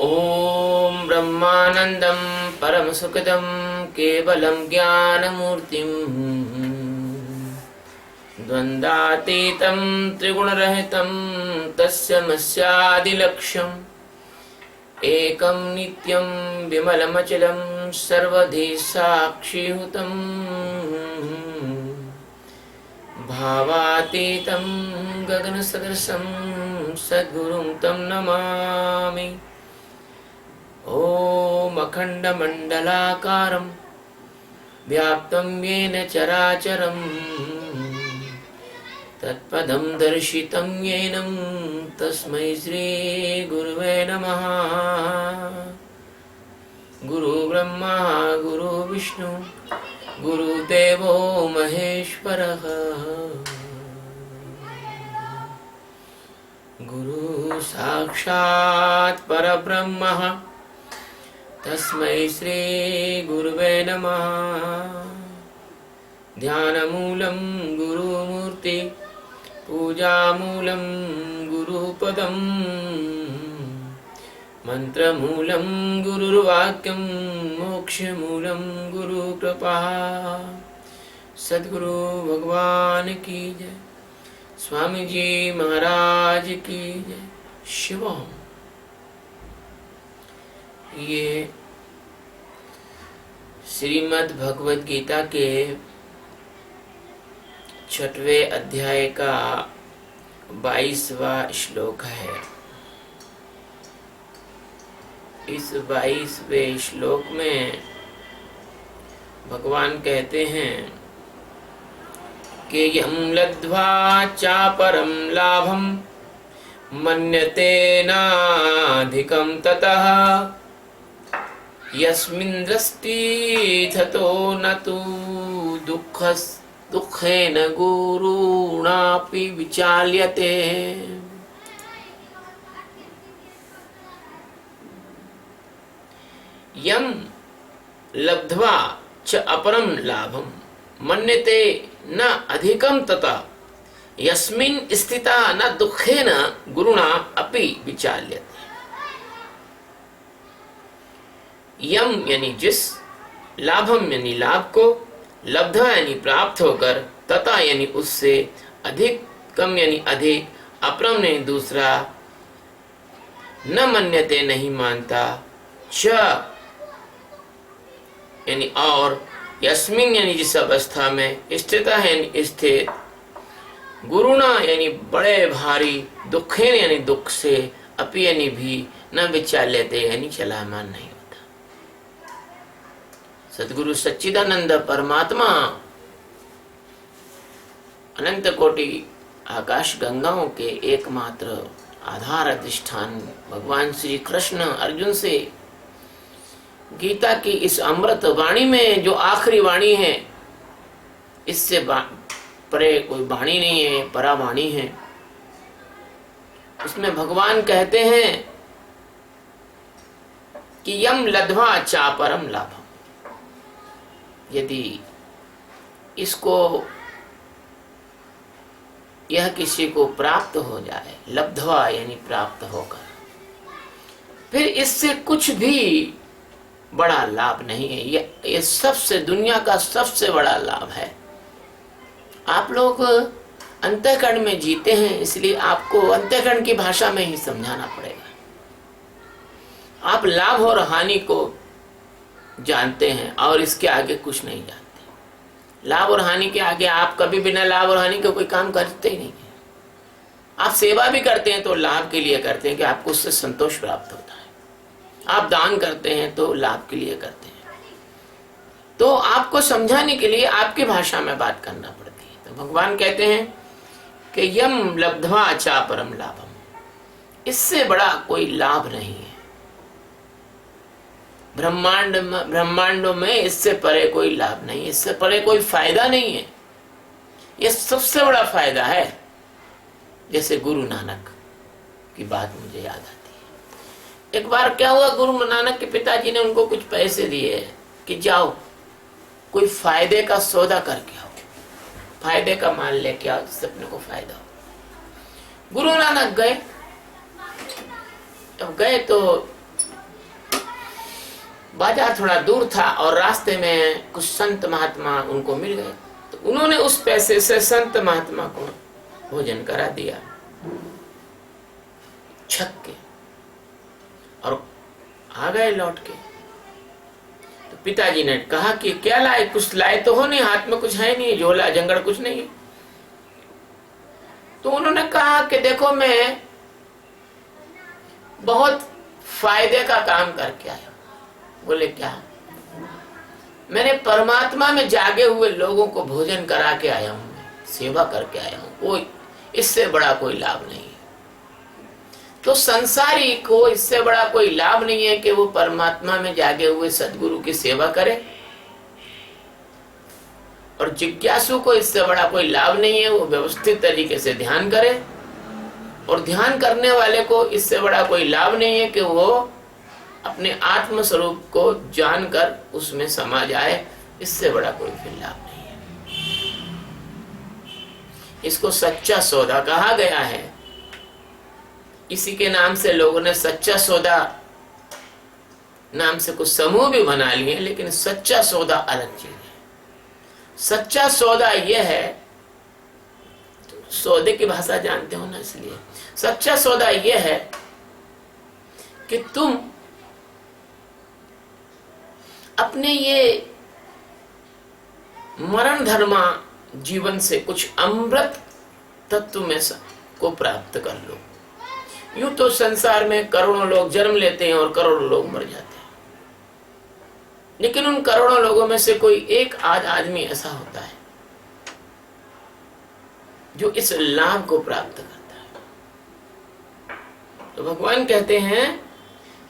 ॐ ब्रह्मानन्दं परमसुखदं केवलं ज्ञानमूर्तिं द्वन्द्वातीतं त्रिगुणरहितं तस्मैस्यादिलक्ष्यम् एकं नित्यं विमलमचलं सर्वधी साक्षिहुतं भावातीतं गगनसदृशं सद्गुरुं तं नमामि। ॐ अखण्डमण्डलाकारं व्याप्तं येन चराचरं तत्पदं दर्शितं येनं तस्मै श्रीगुरुवे नमः। गुरुब्रह्मा गुरुविष्णु गुरुदेवो महेश्वरः गुरु साक्षात् परब्रह्म तस्मै श्री गुरुवे नमः। ध्यानमूलं गुरुमूर्ति पूजामूलं गुरुपदं मंत्रमूलं गुरुर्वाक्यं मोक्षमूलं गुरुकृपा। सद्गुरु भगवान की जय, स्वामी जी महाराज की जय। शिवम। ये श्रीमद् भगवद गीता के 6वें अध्याय का 22वां श्लोक है। इस 22वें श्लोक में भगवान कहते हैं कि यं लब्ध्वा चापरं लाभं मन्यते नाधिकं ततः यस्मिन् दृष्टि ततो न तु दुःखेन गुरुणापि विचाल्यते। यं लब्ध्वा च अपरं लाभं मन्यते न अधिकं तथा यस्मिन् स्थिता न दुःखेन गुरुणा अपि विचाल्यते। यम यानी जिस, लाभम यानी लाभ को, लब्धा यानी प्राप्त होकर, तथा यानी उससे, अधिक कम यानी अधिक, अपरम यानी दूसरा, न मन्यते नहीं मानता, च यानी और, यस्मिन यानी जिस अवस्था में, स्थिता यानी स्थित, गुरुणा यानी बड़े भारी, दुखेन यानी दुख से, अपि यानी भी, न विचाल्यते यानी चलायमान नहीं होता। सद्गुरु सच्चिदानंद परमात्मा अनंत कोटि आकाश गंगाओं के एकमात्र आधार अधिष्ठान भगवान श्री कृष्ण अर्जुन से गीता की इस अमृत वाणी में, जो आखिरी वाणी है, इससे परे कोई वाणी नहीं है, परा वाणी है, उसमें भगवान कहते हैं कि यम लब्ध्वा चापरम लाभम। यदि इसको, यह किसी को प्राप्त हो जाए, लब्ध्वा यानी प्राप्त होकर, फिर इससे कुछ भी बड़ा लाभ नहीं है। ये सबसे, दुनिया का सबसे बड़ा लाभ है। आप लोग अंतःकरण में जीते हैं, इसलिए आपको अंतःकरण की भाषा में ही समझाना पड़ेगा। आप लाभ और हानि को जानते हैं और इसके आगे कुछ नहीं जानते। लाभ और हानि के आगे आप कभी बिना लाभ और हानि के कोई काम करते ही नहीं है। आप सेवा भी करते हैं तो लाभ के लिए करते हैं कि आपको उससे संतोष प्राप्त होता है। आप दान करते हैं तो लाभ के लिए करते हैं। तो आपको समझाने के लिए आपकी भाषा में बात करना पड़ती है। तो भगवान कहते हैं कि यम लब्ध्वा चापरम लाभम, इससे बड़ा कोई लाभ नहीं है। ब्रह्मांडों में इससे परे कोई लाभ नहीं, इससे परे कोई फायदा नहीं है। ये सबसे बड़ा फायदा है। जैसे गुरु नानक की बात मुझे याद आती है। एक बार क्या हुआ, गुरु नानक के पिताजी ने उनको कुछ पैसे दिए कि जाओ कोई फायदे का सौदा करके आओ, फायदे का माल लेके आओ जिससे अपने को फायदा हो। गुरु नानक गए। जब गए तो बाजार थोड़ा दूर था और रास्ते में कुछ संत महात्मा उनको मिल गए, तो उन्होंने उस पैसे से संत महात्मा को भोजन करा दिया छक के, और आ गए लौट के। तो पिताजी ने कहा कि क्या लाए, कुछ लाए तो हो नहीं, हाथ में कुछ है नहीं, झोला जंगड़ कुछ नहीं है। तो उन्होंने कहा कि देखो मैं बहुत फायदे का काम करके आया। बोले क्या? मैंने परमात्मा में जागे हुए लोगों को भोजन करा के आया हूं, सेवा करके आया हूं, कोई इससे बड़ा कोई लाभ नहीं है। तो संसारी को इससे बड़ा कोई लाभ नहीं है कि वो परमात्मा में जागे हुए सद्गुरु की सेवा करे, और जिज्ञासु को इससे बड़ा कोई लाभ नहीं है वो व्यवस्थित तरीके से ध्यान करे, और ध्यान करने वाले को इससे बड़ा कोई लाभ नहीं है कि वो अपने आत्म स्वरूप को जानकर उसमें समा जाए, इससे बड़ा कोई फिर लाभ नहीं है। इसको सच्चा सौदा कहा गया है। इसी के नाम से लोगों ने सच्चा सौदा नाम से कुछ समूह भी बना लिए, लेकिन सच्चा सौदा अलग चीज है। सच्चा सौदा यह है, तो सौदे की भाषा जानते हो ना, इसलिए सच्चा सौदा यह है कि तुम अपने ये मरण धर्मा जीवन से कुछ अमृत तत्व में को प्राप्त कर लो। यूं तो संसार में करोड़ों लोग जन्म लेते हैं और करोड़ों लोग मर जाते हैं, लेकिन उन करोड़ों लोगों में से कोई एक आध आदमी ऐसा होता है जो इस लाभ को प्राप्त करता है। तो भगवान कहते हैं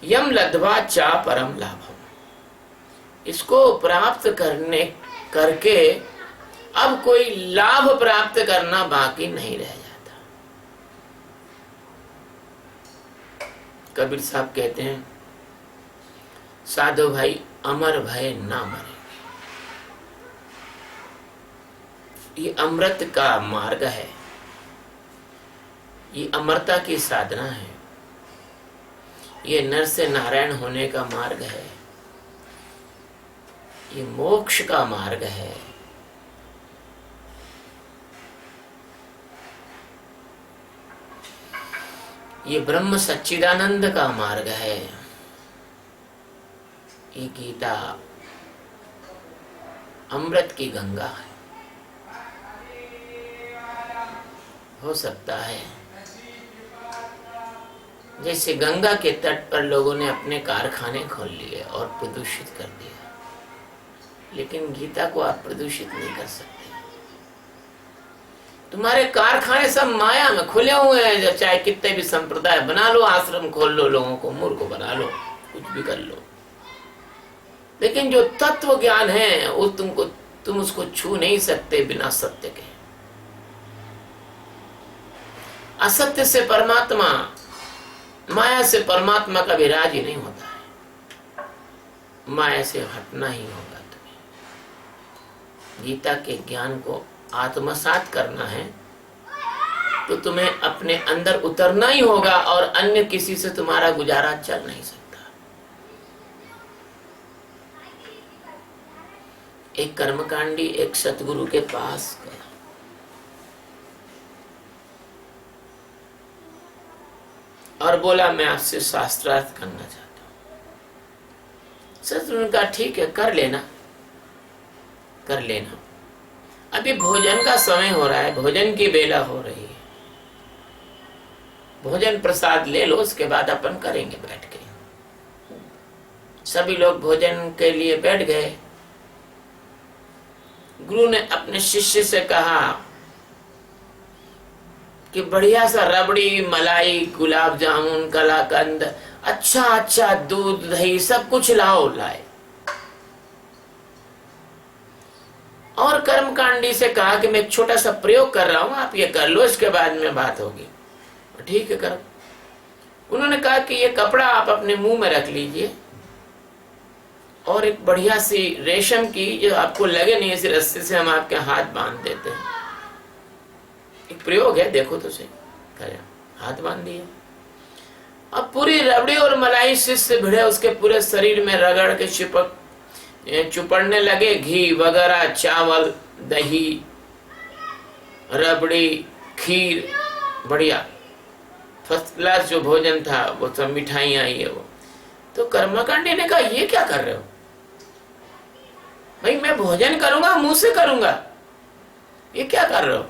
यम लब्ध्वा चा परम लाभम, इसको प्राप्त करके अब कोई लाभ प्राप्त करना बाकी नहीं रह जाता। कबीर साहब कहते हैं साधु भाई अमर भय ना मरे। ये अमृत का मार्ग है, ये अमरता की साधना है, ये नर से नारायण होने का मार्ग है, ये मोक्ष का मार्ग है। ये ब्रह्म सच्चिदानंद का मार्ग है। ये गीता अमृत की गंगा है। हो सकता है जैसे गंगा के तट पर लोगों ने अपने कारखाने खोल लिए और प्रदूषित कर दिया, लेकिन गीता को आप प्रदूषित नहीं कर सकते। तुम्हारे कारखाने सब माया में खुले हुए हैं, चाहे कितने भी संप्रदाय बना लो, आश्रम खोल लो, लोगों को मूर्ख बना लो, कुछ भी कर लो, लेकिन जो तत्व ज्ञान है वो तुम उसको छू नहीं सकते बिना सत्य के। असत्य से परमात्मा, माया से परमात्मा का विराज ही नहीं होता है। माया से हटना ही होगा तुम्हें। गीता के ज्ञान को आत्मसात करना है तो तुम्हें अपने अंदर उतरना ही होगा, और अन्य किसी से तुम्हारा गुजारा चल नहीं सकता। एक कर्मकांडी एक सतगुरु के पास गया, और बोला मैं आपसे शास्त्रार्थ करना चाहता हूं। सतगुरु ने कहा ठीक है, कर लेना कर लेना, अभी भोजन का समय हो रहा है, भोजन की बेला हो रही है, भोजन प्रसाद ले लो, उसके बाद अपन करेंगे बैठ के। सभी लोग भोजन के लिए बैठ गए। गुरु ने अपने शिष्य से कहा कि बढ़िया सा रबड़ी, मलाई, गुलाब जामुन, कलाकंद, अच्छा अच्छा दूध, दही सब कुछ लाए। और कर्मकांडी से कहा कि मैं एक छोटा सा प्रयोग कर रहा हूं, आप ये कर लो, इसके बाद में बात होगी। ठीक है करो। उन्होंने कहा कि ये कपड़ा आप अपने मुंह में रख लीजिए, और एक बढ़िया सी रेशम की, जो आपको लगे नहीं इस रस्सी से हम आपके हाथ बांध देते हैं, एक प्रयोग है, देखो तो सही। हाथ बांध दिए। अब पूरी रबड़ी और मलाई से भिड़े उसके पूरे शरीर में रगड़ के चुपड़ने लगे। घी वगैरह, चावल, दही, रबड़ी, खीर, बढ़िया फर्स्ट क्लास जो भोजन था, वो सब मिठाइयां ये वो। तो कर्मकांडी ने कहा ये क्या कर रहे हो भाई, मैं भोजन करूंगा मुंह से करूंगा, ये क्या कर रहे हो?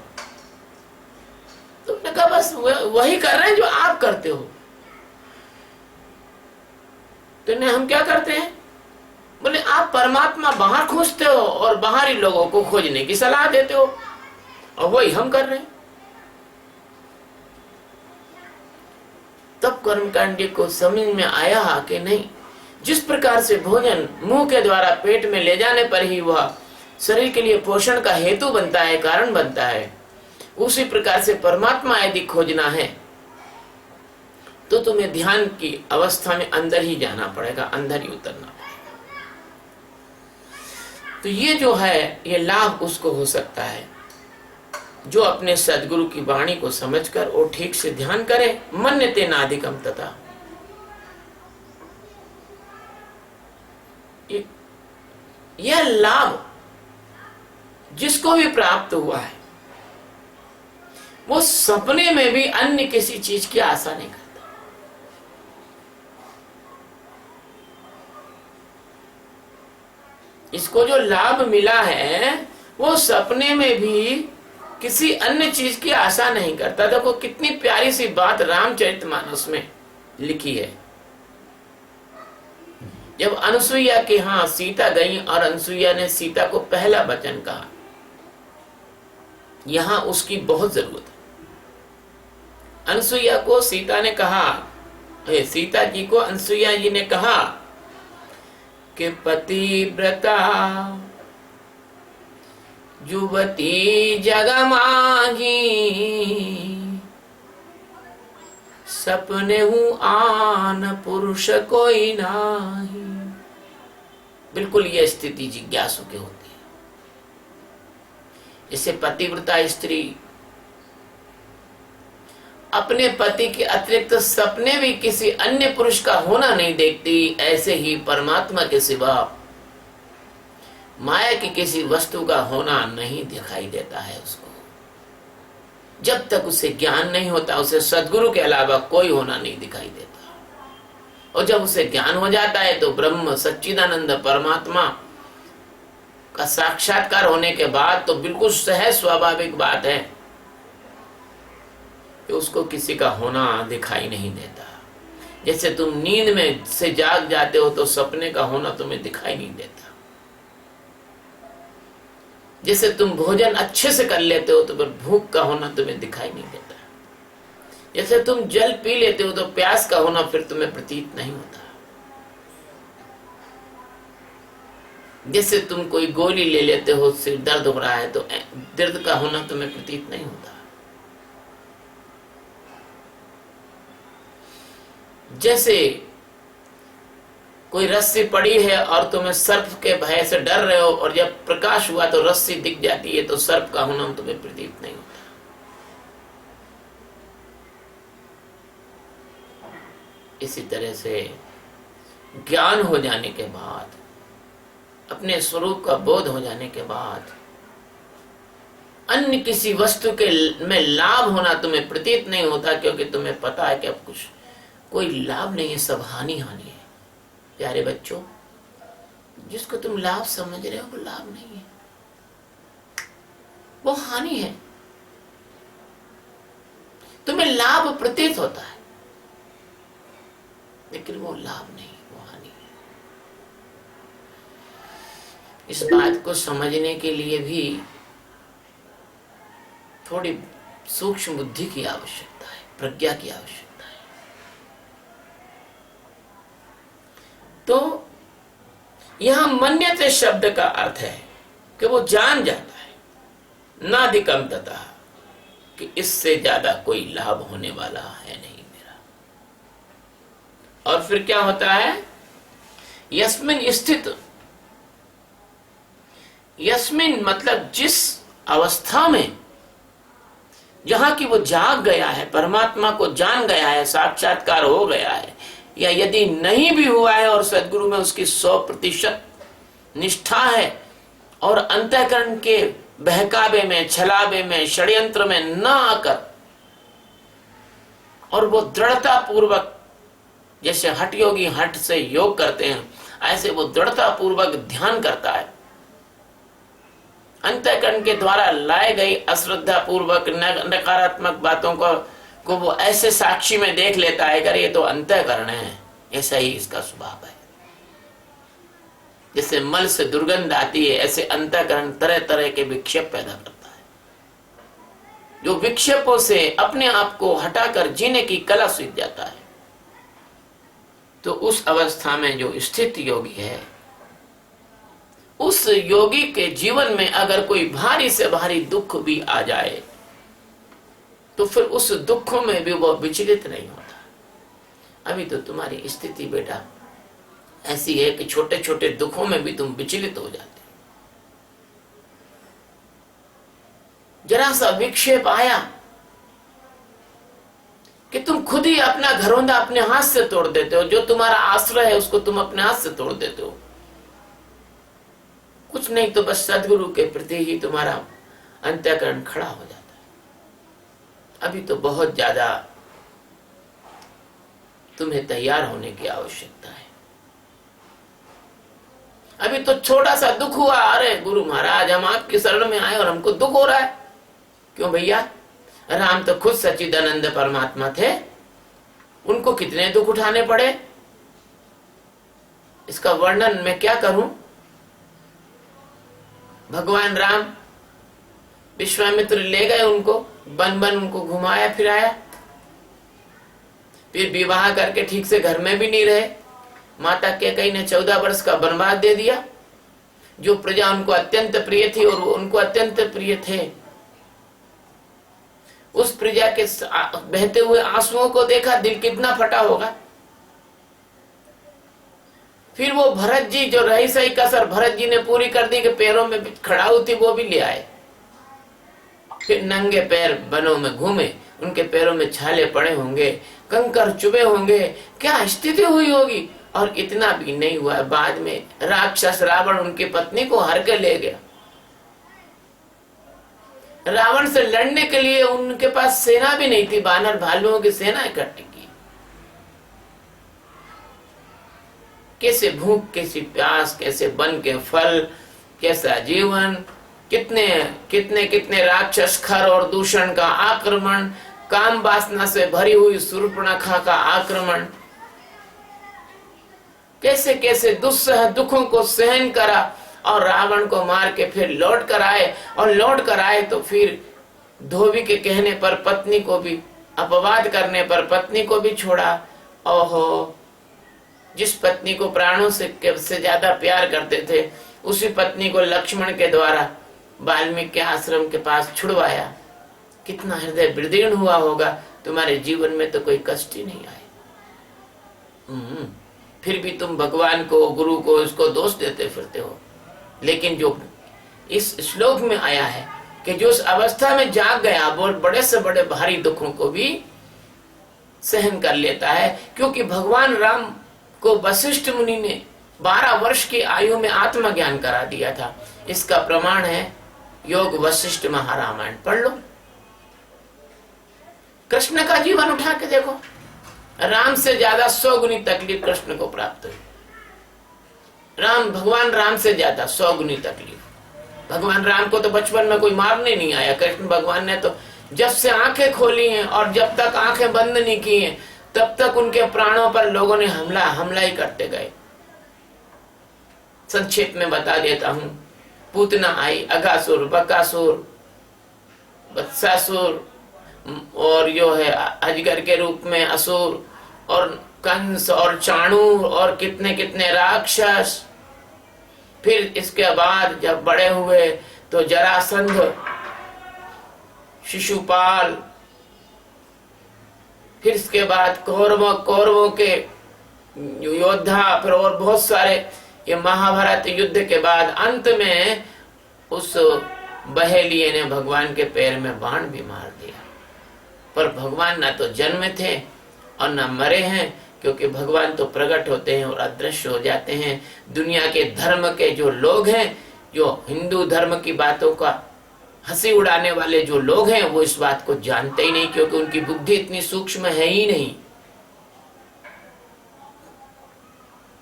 तुमने कहा बस वही कर रहे हैं जो आप करते हो। तो हम क्या करते हैं? बोले आप परमात्मा बाहर खोजते हो और बाहरी लोगों को खोजने की सलाह देते हो, और वही हम कर रहे हैं। तब कर्मकांडी को समझ में आया कि नहीं, जिस प्रकार से भोजन मुंह के द्वारा पेट में ले जाने पर ही वह शरीर के लिए पोषण का हेतु बनता है, कारण बनता है, उसी प्रकार से परमात्मा यदि खोजना है तो तुम्हें ध्यान की अवस्था में अंदर ही जाना पड़ेगा, अंदर ही उतरना पड़ेगा। तो ये जो है, ये लाभ उसको हो सकता है जो अपने सदगुरु की वाणी को समझकर और ठीक से ध्यान करे। मन्यते नाधिकम तथा, यह लाभ जिसको भी प्राप्त हुआ है वो सपने में भी अन्य किसी चीज की आशा नहीं करता। इसको जो लाभ मिला है वो सपने में भी किसी अन्य चीज की आशा नहीं करता। देखो कितनी प्यारी सी बात रामचरितमानस में लिखी है। जब अनुसुईया के यहाँ सीता गई और अनुसुईया ने सीता को पहला वचन कहा, यहां उसकी बहुत जरूरत है। अनुसुईया को सीता ने कहा, सीता जी को अनुसुईया जी ने कहा कि पतिव्रता युवती जगमाही, सपने हूं आन पुरुष कोई नाही। बिल्कुल यह स्थिति जिज्ञासु की होती है। इससे पतिव्रता स्त्री अपने पति के अतिरिक्त सपने भी किसी अन्य पुरुष का होना नहीं देखती, ऐसे ही परमात्मा के सिवा माया की किसी वस्तु का होना नहीं दिखाई देता है उसको। जब तक उसे ज्ञान नहीं होता उसे सद्गुरु के अलावा कोई होना नहीं दिखाई देता, और जब उसे ज्ञान हो जाता है तो ब्रह्म सच्चिदानंद परमात्मा का साक्षात्कार होने के बाद तो बिल्कुल सहज स्वाभाविक बात है कि उसको किसी का होना दिखाई नहीं देता। जैसे तुम नींद में से जाग जाते हो तो सपने का होना तुम्हें दिखाई नहीं देता। जैसे तुम भोजन अच्छे से कर लेते हो तो फिर भूख का होना तुम्हें दिखाई नहीं देता। जैसे तुम जल पी लेते हो तो प्यास का होना फिर तुम्हें प्रतीत नहीं होता। जैसे तुम कोई गोली ले लेते हो, सिर दर्द हो रहा है तो दर्द का होना तुम्हें प्रतीत नहीं होता। जैसे कोई रस्सी पड़ी है और तुम्हें सर्प के भय से डर रहे हो और जब प्रकाश हुआ तो रस्सी दिख जाती है तो सर्प का होना तुम्हें प्रतीत नहीं होता। इसी तरह से ज्ञान हो जाने के बाद, अपने स्वरूप का बोध हो जाने के बाद अन्य किसी वस्तु के में लाभ होना तुम्हें प्रतीत नहीं होता, क्योंकि तुम्हें पता है कि अब कुछ कोई लाभ नहीं है, सब हानि हानि है। प्यारे बच्चों, जिसको तुम लाभ समझ रहे हो वो लाभ नहीं है, वो हानि है। तुम्हें लाभ प्रतीत होता है लेकिन वो लाभ नहीं, वो हानि है। इस बात को समझने के लिए भी थोड़ी सूक्ष्म बुद्धि की आवश्यकता है, प्रज्ञा की आवश्यकता है। तो यहां मन्यते शब्द का अर्थ है कि वो जान जाता है, नाधिकम तथा, कि इससे ज्यादा कोई लाभ होने वाला है नहीं मेरा। और फिर क्या होता है? यस्मिन स्थित, यस्मिन मतलब जिस अवस्था में जहां की वो जाग गया है, परमात्मा को जान गया है, साक्षात्कार हो गया है, या यदि नहीं भी हुआ है और सदगुरु में उसकी 100% निष्ठा है और अंतःकरण के बहकावे में, छलावे में, षड्यंत्र में न आकर, और वो दृढ़ता पूर्वक, जैसे हठ योगी हठ से योग करते हैं, ऐसे वो दृढ़ता पूर्वक ध्यान करता है, अंतःकरण के द्वारा लाए गई अश्रद्धा पूर्वक नकारात्मक बातों को वो ऐसे साक्षी में देख लेता है, अगर ये तो अंतःकरण है, ऐसा ही इसका स्वभाव है। जैसे मल से दुर्गंध आती है, ऐसे अंतःकरण तरह तरह के विक्षेप पैदा करता है, जो विक्षेपों से अपने आप को हटाकर जीने की कला सीख जाता है। तो उस अवस्था में जो स्थित योगी है, उस योगी के जीवन में अगर कोई भारी से भारी दुख भी आ जाए तो फिर उस दुखों में भी वो विचलित नहीं होता। अभी तो तुम्हारी स्थिति बेटा ऐसी है कि छोटे छोटे दुखों में भी तुम विचलित हो जाते। जरा सा विक्षेप आया कि तुम खुद ही अपना घरौंदा अपने हाथ से तोड़ देते हो, जो तुम्हारा आश्रय है उसको तुम अपने हाथ से तोड़ देते हो। कुछ नहीं तो बस सदगुरु के प्रति ही तुम्हारा अंतःकरण खड़ा हो जाता है। अभी तो बहुत ज्यादा तुम्हें तैयार होने की आवश्यकता है। अभी तो छोटा सा दुख हुआ, अरे गुरु महाराज हम आपकी शरण में आए और हमको दुख हो रहा है। क्यों भैया? राम तो खुद सच्चिदानंद परमात्मा थे, उनको कितने दुख उठाने पड़े, इसका वर्णन मैं क्या करूं। भगवान राम विश्वामित्र ले गए उनको, बन बन उनको घुमाया फिराया, फिर विवाह करके ठीक से घर में भी नहीं रहे। माता कैकेयी ने 14 वर्ष का वनवास दे दिया। जो प्रजा उनको अत्यंत प्रिय थी और वो उनको अत्यंत प्रिय थे, उस प्रजा के बहते हुए आंसुओं को देखा, दिल कितना फटा होगा। फिर वो भरत जी, जो रही सही कसर भरत जी ने पूरी कर दी कि पैरों में खड़ाऊ थी वो भी ले आए। फिर नंगे पैर वनों में घूमे, उनके पैरों में छाले पड़े होंगे, कंकर चुभे होंगे, क्या स्थिति हुई होगी। और इतना भी नहीं हुआ, बाद में राक्षस रावण उनकी पत्नी को हर के ले गया। रावण से लड़ने के लिए उनके पास सेना भी नहीं थी, बानर भालुओं की सेना इकट्ठी की। कैसे भूख, कैसी प्यास, कैसे वन के फल, कैसा जीवन, कितने कितने कितने राक्षस, खर और दूषण का आक्रमण, काम वासना से भरी हुई शूर्पणखा का आक्रमण, कैसे कैसे दुस्सह दुखों को सहन करा और रावण को मार के फिर लौट कर आए। और लौट कर आए तो फिर धोबी के कहने पर पत्नी को भी, अपवाद करने पर पत्नी को भी छोड़ा। ओहो, जिस पत्नी को प्राणों से ज्यादा प्यार करते थे, उसी पत्नी को लक्ष्मण के द्वारा वाल्मीकि आश्रम के पास छुड़वाया। कितना हृदय विदीर्ण हुआ होगा। तुम्हारे जीवन में तो कोई कष्ट ही नहीं आए, फिर भी तुम भगवान को, गुरु को, इसको दोष देते फिरते हो। लेकिन जो इस श्लोक में आया है कि जो उस अवस्था में जाग गया, वो बड़े से बड़े भारी दुखों को भी सहन कर लेता है। क्योंकि भगवान राम को वशिष्ठ मुनि ने 12 वर्ष की आयु में आत्मज्ञान करा दिया था। इसका प्रमाण है योग वशिष्ठ महारामायण पढ़ लो। कृष्ण का जीवन उठा के देखो, राम से ज्यादा 100 गुनी तकलीफ कृष्ण को प्राप्त हुई। भगवान राम से ज्यादा 100 गुनी तकलीफ। भगवान राम को तो बचपन में कोई मारने नहीं आया। कृष्ण भगवान ने तो जब से आंखें खोली हैं और जब तक आंखें बंद नहीं की हैं, तब तक उनके प्राणों पर लोगों ने हमला ही करते गए। संक्षेप में बता देता हूं। पूतना आई, अघासुर, बकासुर, वत्सासुर, और जो है अजगर के रूप में असुर, और कंस और चाणूर, और कितने कितने राक्षस। फिर इसके बाद जब बड़े हुए तो जरासंध, शिशुपाल, फिर इसके बाद कौरवों के योद्धा, फिर और बहुत सारे। ये महाभारत युद्ध के बाद अंत में उस बहेलिये ने भगवान के पैर में बाण भी मार दिया। पर भगवान ना तो जन्मे थे और ना मरे हैं, क्योंकि भगवान तो प्रकट होते हैं और अदृश्य हो जाते हैं। दुनिया के धर्म के जो लोग हैं, जो हिंदू धर्म की बातों का हंसी उड़ाने वाले जो लोग हैं, वो इस बात को जानते ही नहीं, क्योंकि उनकी बुद्धि इतनी सूक्ष्म है ही नहीं।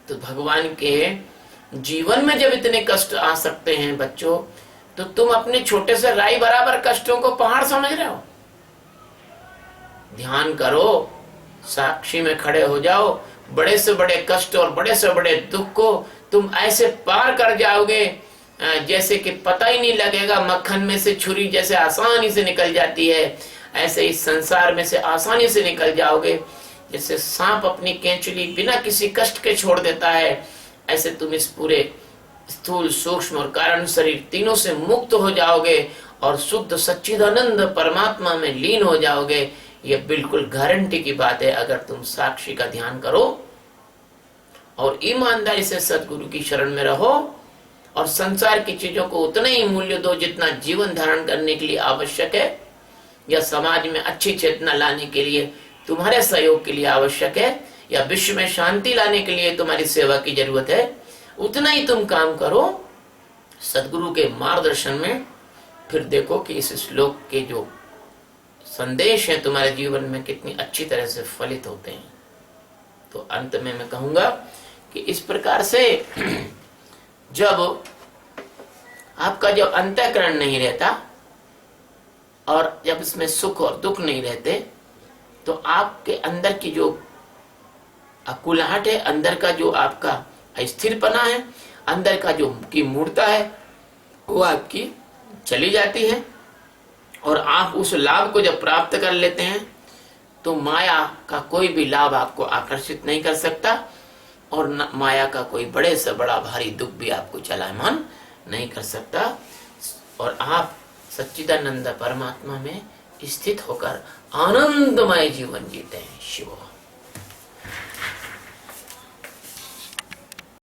तो भगवान के जीवन में जब इतने कष्ट आ सकते हैं बच्चों, तो तुम अपने छोटे से राई बराबर कष्टों को पहाड़ समझ रहे हो। ध्यान करो, साक्षी में खड़े हो जाओ, बड़े से बड़े कष्ट और बड़े से बड़े दुख को तुम ऐसे पार कर जाओगे जैसे कि पता ही नहीं लगेगा। मक्खन में से छुरी जैसे आसानी से निकल जाती है, ऐसे इस संसार में से आसानी से निकल जाओगे। जैसे सांप अपनी केंचुली बिना किसी कष्ट के छोड़ देता है, ऐसे तुम इस पूरे स्थूल, सूक्ष्म और कारण शरीर तीनों से मुक्त हो जाओगे और शुद्ध सच्चिदानंद परमात्मा में लीन हो जाओगे। ये बिल्कुल गारंटी की बात है, अगर तुम साक्षी का ध्यान करो और ईमानदारी से सदगुरु की शरण में रहो और संसार की चीजों को उतना ही मूल्य दो जितना जीवन धारण करने के लिए आवश्यक है, या समाज में अच्छी चेतना लाने के लिए तुम्हारे सहयोग के लिए आवश्यक है, या विश्व में शांति लाने के लिए तुम्हारी सेवा की जरूरत है, उतना ही तुम काम करो सदगुरु के मार्गदर्शन में। फिर देखो कि इस श्लोक के जो संदेश है तुम्हारे जीवन में कितनी अच्छी तरह से फलित होते हैं। तो अंत में मैं कहूंगा कि इस प्रकार से जब आपका जब अंतःकरण नहीं रहता और जब इसमें सुख और दुख नहीं रहते, तो आपके अंदर की जो अकुलाहट है, अंदर का जो आपका अस्थिरपना है, अंदर का जो की मूर्ता है, वो आपकी चली जाती है और आप उस लाभ को जब प्राप्त कर लेते हैं तो माया का कोई भी लाभ आपको आकर्षित नहीं कर सकता और माया का कोई बड़े से बड़ा भारी दुख भी आपको चलायमान नहीं कर सकता, और आप सच्चिदानंद परमात्मा में स्थित होकर आनंदमय जीवन जीते हैं। शिव।